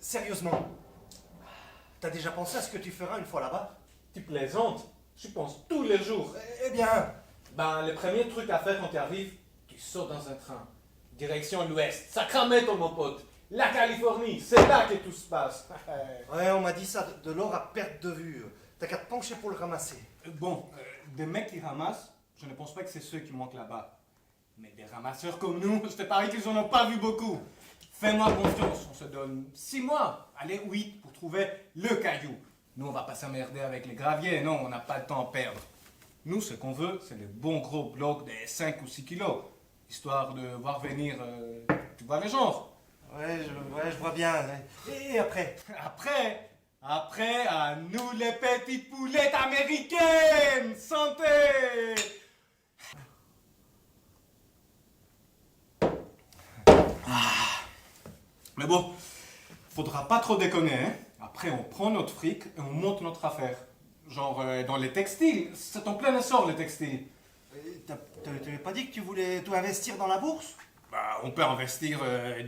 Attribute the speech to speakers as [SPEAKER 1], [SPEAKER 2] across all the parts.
[SPEAKER 1] Sérieusement, t'as déjà pensé à ce que tu feras une fois là-bas?
[SPEAKER 2] Tu plaisantes? Je pense tous les jours.
[SPEAKER 1] Eh bien,
[SPEAKER 2] Ben, le premier truc à faire quand tu arrives, tu sautes dans un train. Direction l'ouest. Sacramento, mon pote. La Californie, c'est là que tout se passe.
[SPEAKER 1] ouais, on m'a dit ça, de l'or à perte de vue. T'as qu'à te pencher pour le ramasser.
[SPEAKER 2] Bon, des mecs qui ramassent, je ne pense pas que c'est ceux qui manquent là-bas. Mais des ramasseurs comme nous, je te parie qu'ils en ont pas vu beaucoup. Fais-moi confiance, on se donne 6 mois, allez 8, pour trouver le caillou. Nous, on va pas s'emmerder avec les graviers, non, on n'a pas le temps à perdre. Nous, ce qu'on veut, c'est les bons gros blocs des 5 ou 6 kilos, histoire de voir venir, tu vois le genre.
[SPEAKER 1] Ouais, je vois bien. Et après?
[SPEAKER 2] Après, à nous les petites poulettes américaines, santé! Mais bon, faudra pas trop déconner, hein. Après, on prend notre fric et on monte notre affaire. Genre dans les textiles, c'est en plein essor les textiles.
[SPEAKER 1] T'avais pas dit que tu voulais tout investir dans la bourse?
[SPEAKER 2] Bah, on peut investir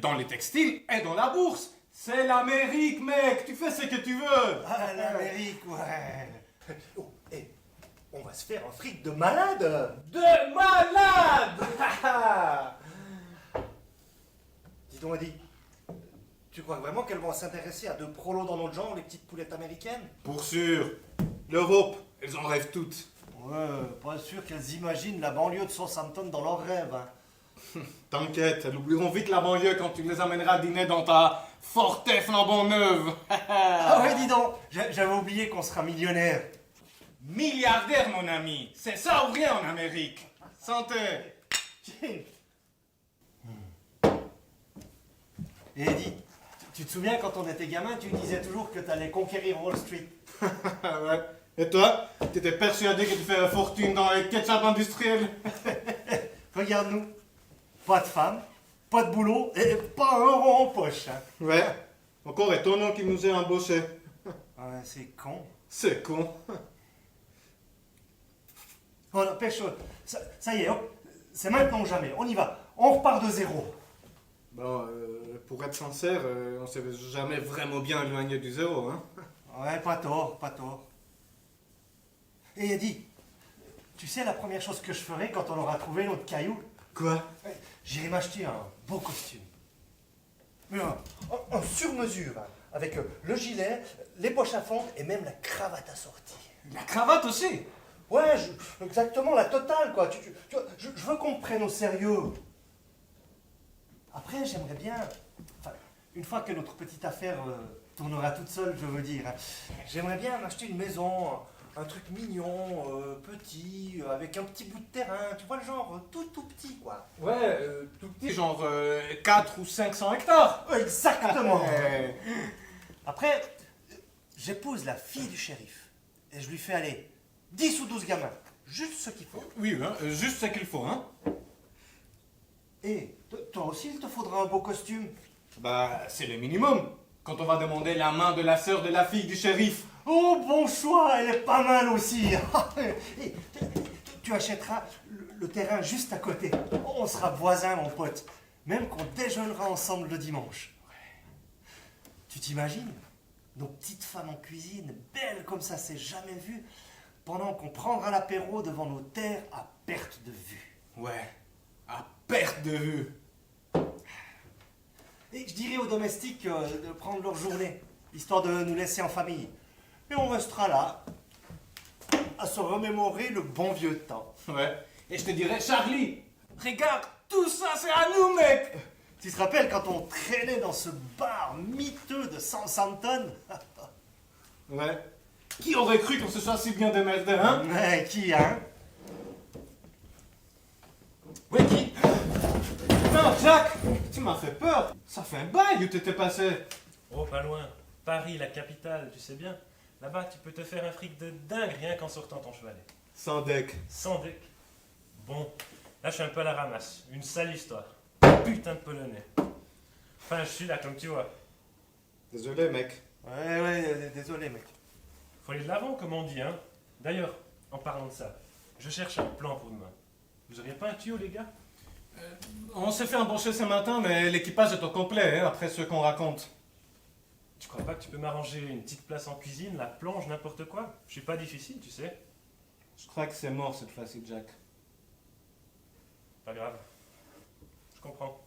[SPEAKER 2] dans les textiles et dans la bourse. C'est l'Amérique, mec, tu fais ce que tu veux.
[SPEAKER 1] Ah, l'Amérique, ouais. Oh, et on va se faire un fric de malade.
[SPEAKER 2] De malade.
[SPEAKER 1] Dis donc, Eddie, tu crois vraiment qu'elles vont s'intéresser à deux prolos dans notre genre, les petites poulettes américaines?
[SPEAKER 2] Pour sûr. L'Europe, elles en rêvent toutes.
[SPEAKER 1] Ouais, pas sûr qu'elles imaginent la banlieue de Southampton dans leurs rêves. Hein.
[SPEAKER 2] T'inquiète, elles oublieront vite la banlieue quand tu les amèneras dîner dans ta Forte flambant neuve.
[SPEAKER 1] Ah ouais, dis donc, j'avais oublié qu'on sera millionnaire.
[SPEAKER 2] Milliardaire, mon ami. C'est ça ou rien en Amérique. Santé.
[SPEAKER 1] Et Eddie, tu te souviens quand on était gamin, tu disais toujours que t'allais conquérir Wall Street.
[SPEAKER 2] Ouais. Et toi, t'étais persuadé que tu fais fortune dans les ketchup industriels?
[SPEAKER 1] Regarde-nous, pas de femme, pas de boulot et pas un euro en poche. Hein.
[SPEAKER 2] Ouais. Encore étonnant qu'il nous ait embauchés.
[SPEAKER 1] Ouais, c'est con.
[SPEAKER 2] C'est con.
[SPEAKER 1] Voilà, pêche, ça y est, hop, c'est maintenant ou jamais, on y va, on repart de zéro.
[SPEAKER 2] Bon, pour être sincère, on s'est jamais vraiment bien éloigné du zéro, hein.
[SPEAKER 1] Ouais, pas tort, pas tort. Et Eddie, tu sais la première chose que je ferai quand on aura trouvé notre caillou?
[SPEAKER 2] Quoi?
[SPEAKER 1] J'irai m'acheter un beau costume. Mais un sur-mesure, hein, avec le gilet, les poches à fond et même la cravate assortie.
[SPEAKER 2] La cravate aussi?
[SPEAKER 1] Ouais, exactement, la totale, quoi. Tu vois, je veux qu'on me prenne au sérieux. Après, j'aimerais bien, enfin, une fois que notre petite affaire tournera toute seule, je veux dire, hein, j'aimerais bien m'acheter une maison, un truc mignon, petit, avec un petit bout de terrain, tu vois le genre, tout petit, quoi.
[SPEAKER 2] Ouais, tout petit, genre 4 ou 500 hectares.
[SPEAKER 1] Exactement. Après, j'épouse la fille du shérif et je lui fais aller 10 ou 12 gamins, juste ce qu'il faut.
[SPEAKER 2] Oui, hein, juste ce qu'il faut, hein.
[SPEAKER 1] Et toi aussi, il te faudra un beau costume.
[SPEAKER 2] Bah, c'est le minimum. Quand on va demander la main de la sœur de la fille du shérif.
[SPEAKER 1] Oh, bon choix, elle est pas mal aussi. Et tu achèteras le terrain juste à côté. On sera voisins, mon pote. Même qu'on déjeunera ensemble le dimanche. Tu t'imagines? Nos petites femmes en cuisine, belles comme ça c'est jamais vu, pendant qu'on prendra l'apéro devant nos terres à perte de vue.
[SPEAKER 2] Ouais, à perte de vue.
[SPEAKER 1] Et je dirais aux domestiques de prendre leur journée, histoire de nous laisser en famille. Et on restera là, à se remémorer le bon vieux temps.
[SPEAKER 2] Ouais, et je te dirais, Charlie, regarde, tout ça c'est à nous, mec.
[SPEAKER 1] Tu te rappelles quand on traînait dans ce bar miteux de Southampton?
[SPEAKER 2] Ouais. Qui aurait cru qu'on se soit si bien démerdé, hein?
[SPEAKER 1] Mais qui, hein?
[SPEAKER 2] Ouais, qui? Non, Jack, tu m'as fait peur. Ça fait un bail où t'étais passé.
[SPEAKER 3] Oh, pas loin. Paris, la capitale, tu sais bien. Là-bas, tu peux te faire un fric de dingue rien qu'en sortant ton chevalet.
[SPEAKER 2] Sans deck.
[SPEAKER 3] Sans deck. Bon, là, je suis un peu à la ramasse. Une sale histoire. Putain de polonais. Enfin, je suis là, comme tu vois.
[SPEAKER 2] Désolé, mec.
[SPEAKER 1] Ouais, désolé, mec.
[SPEAKER 3] Faut aller de l'avant, comme on dit, hein. D'ailleurs, en parlant de ça, je cherche un plan pour demain. Vous auriez pas un tuyau, les gars?
[SPEAKER 2] On s'est fait embaucher ce matin, mais l'équipage est au complet, hein, après ce qu'on raconte.
[SPEAKER 3] Tu crois pas que tu peux m'arranger une petite place en cuisine, la plonge, n'importe quoi? Je suis pas difficile, tu sais.
[SPEAKER 2] Je crois que c'est mort cette fois-ci, Jack.
[SPEAKER 3] Pas grave. Je comprends.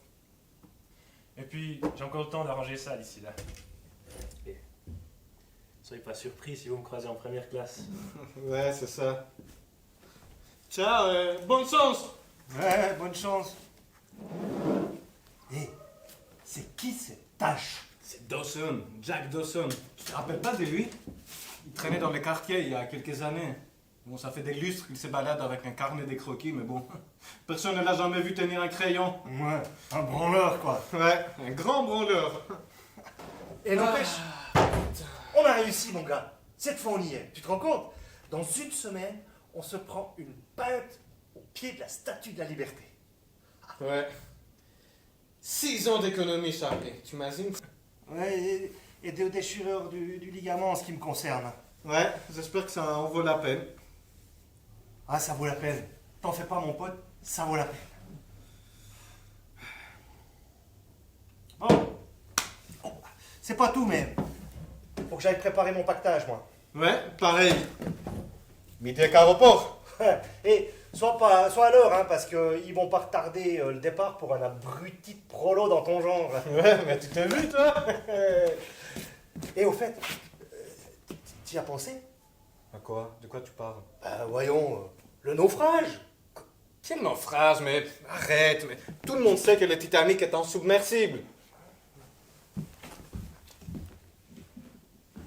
[SPEAKER 3] Et puis, j'ai encore le temps d'arranger ça d'ici là. Et soyez pas surpris si vous me croisez en première classe.
[SPEAKER 2] Ouais, c'est ça. Ciao, bonne chance.
[SPEAKER 1] Ouais, bonne chance. Hé, c'est qui cette tâche?
[SPEAKER 2] C'est Dawson, Jack Dawson. Tu te rappelles pas de lui? Il traînait dans les quartiers il y a quelques années. Bon, ça fait des lustres qu'il se balade avec un carnet des croquis, mais bon, personne ne l'a jamais vu tenir un crayon.
[SPEAKER 1] Ouais, un branleur, quoi.
[SPEAKER 2] Ouais, un grand branleur.
[SPEAKER 1] Et n'empêche, on a réussi, mon gars. Cette fois, on y est. Tu te rends compte? Dans une semaine, on se prend une pinte au pied de la Statue de la Liberté.
[SPEAKER 2] Ouais. 6 ans d'économie, Charlie, tu imagines?
[SPEAKER 1] Ouais, et de déchirure du ligament en ce qui me concerne.
[SPEAKER 2] Ouais, j'espère que ça en vaut la peine.
[SPEAKER 1] Ah, ça vaut la peine. T'en fais pas, mon pote, ça vaut la peine. Bon. Oh, c'est pas tout, mais faut que j'aille préparer mon pactage, moi.
[SPEAKER 2] Ouais, pareil. Midi à l'aéroport.
[SPEAKER 1] Et sois à l'heure, hein, parce qu'ils vont pas retarder le départ pour un abruti de prolo dans ton genre.
[SPEAKER 2] Ouais, mais tu t'es vu, toi?
[SPEAKER 1] Et au fait, tu y as pensé?
[SPEAKER 2] À quoi? De quoi tu parles?
[SPEAKER 1] Voyons, le naufrage.
[SPEAKER 2] Quel naufrage, mais arrête, mais tout le monde sait que le Titanic est insubmersible.